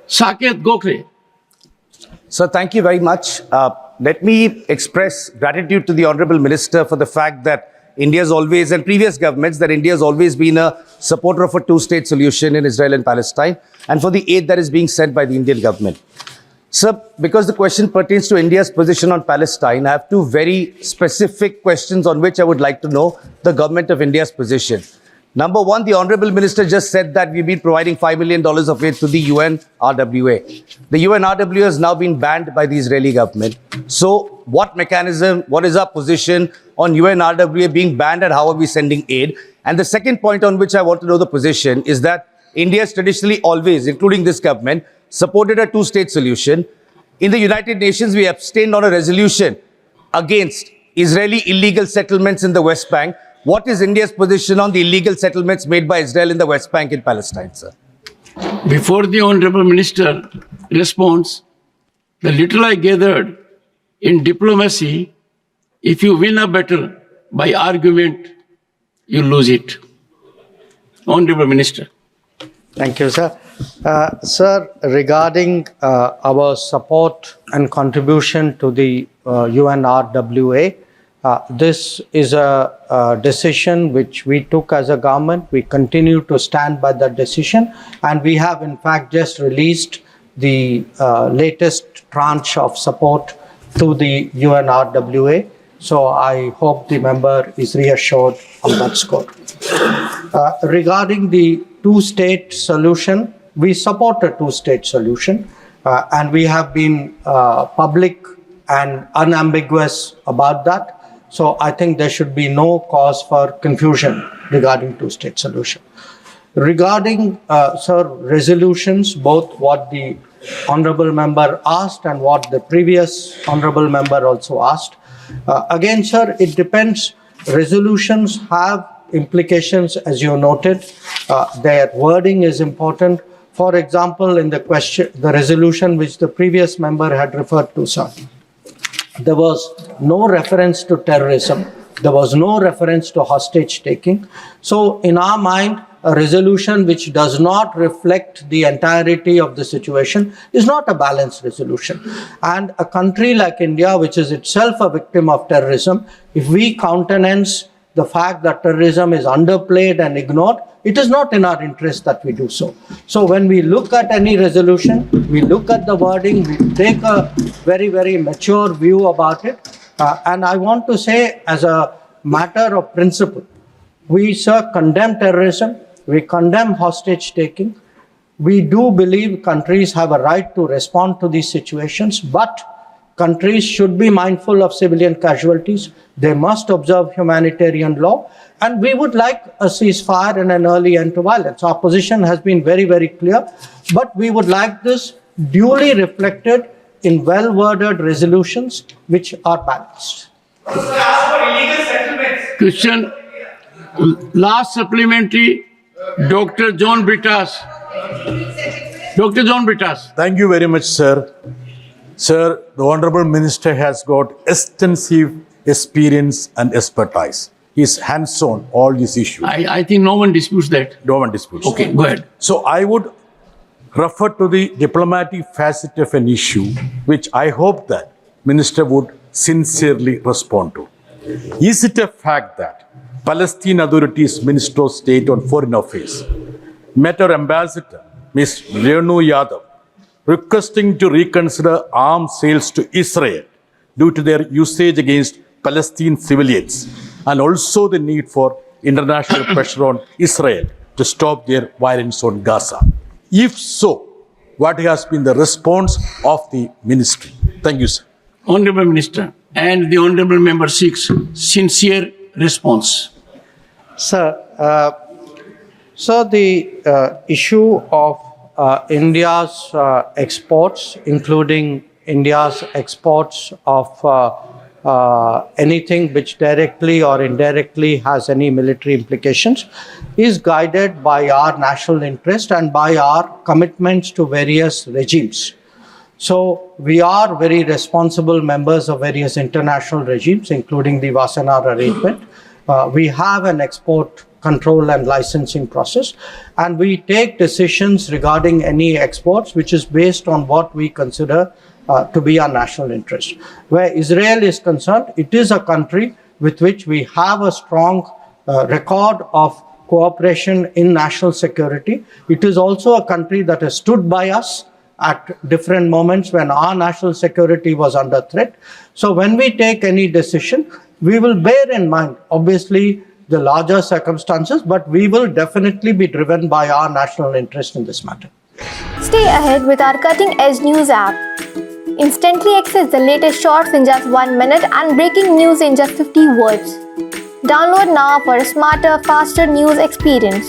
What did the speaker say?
Saket Gokhale. Sir, thank you very much. Let me express gratitude to the Honorable Minister for the fact that India has always, and previous governments, that India has always been a supporter of a two-state solution in Israel and Palestine, and for the aid that is being sent by the Indian government. Sir, because the question pertains to India's position on Palestine, I have two very specific questions on which I would like to know the government of India's position. Number one, the Honorable Minister just said that we've been providing $5 million of aid to the UNRWA. The UNRWA has now been banned by the Israeli government. So what mechanism, what is our position on UNRWA being banned, and how are we sending aid? And the second point on which I want to know the position is that India has traditionally always, including this government, supported a two-state solution. In the United Nations, we abstained on a resolution against Israeli illegal settlements in the West Bank. What is India's position on the illegal settlements made by Israel in the West Bank and Palestine, sir? Before the Honorable Minister responds, the little I gathered in diplomacy, if you win a battle by argument, you lose it. Honorable Minister. Thank you, sir. Sir, regarding our support and contribution to the UNRWA, this is a decision which we took as a government. We continue to stand by that decision, and we have in fact just released the latest tranche of support to the UNRWA. So I hope the member is reassured on that score. Regarding the two-state solution, we support a two-state solution, and we have been public and unambiguous about that. So I think there should be no cause for confusion regarding two-state solution. Regarding, sir, resolutions, both what the honorable member asked and what the previous honorable member also asked. Again, sir, it depends. Resolutions have implications, as you noted. Their wording is important. For example, in the question, the resolution which the previous member had referred to, sir, there was no reference to terrorism. There was no reference to hostage taking. So in our mind, a resolution which does not reflect the entirety of the situation is not a balanced resolution. And a country like India, which is itself a victim of terrorism, if we countenance the fact that terrorism is underplayed and ignored, it is not in our interest that we do so. So when we look at any resolution, we look at the wording, we take a very, very mature view about it. And I want to say, as a matter of principle, we, sir, condemn terrorism, we condemn hostage taking. We do believe countries have a right to respond to these situations, but countries should be mindful of civilian casualties. They must observe humanitarian law. And we would like a ceasefire and an early end to violence. Our position has been very, very clear. But we would like this duly reflected in well-worded resolutions which are balanced. Question. Last supplementary, Dr. John Brittas. Dr. John Brittas. Thank you very much, sir. Sir, the Honorable Minister has got extensive experience and expertise. He is hands-on all these issues. I think no one disputes that. No one disputes. Okay, go ahead. So I would refer to the diplomatic facet of an issue, which I hope that Minister would sincerely respond to. Is it a fact that Palestine Authority's Minister of State on Foreign Affairs met our ambassador, Ms. Renu Yadav, requesting to reconsider arms sales to Israel due to their usage against Palestinian civilians, and also the need for international pressure on Israel to stop their violence on Gaza? If so, what has been the response of the ministry? Thank you, sir. Honorable Minister, and the Honorable Member seeks sincere response. Sir, so the issue of India's exports, including India's exports of anything which directly or indirectly has any military implications, is guided by our national interest and by our commitments to various regimes. So we are very responsible members of various international regimes, including the Wassenaar Arrangement. We have an export control and licensing process. And we take decisions regarding any exports, which is based on what we consider to be our national interest. Where Israel is concerned, it is a country with which we have a strong record of cooperation in national security. It is also a country that has stood by us at different moments when our national security was under threat. So when we take any decision, we will bear in mind, obviously, the larger circumstances, but we will definitely be driven by our national interest in this matter. Stay ahead with our cutting-edge news app. Instantly access the latest shorts in just 1 minute and breaking news in just 50 words. Download now for a smarter, faster news experience.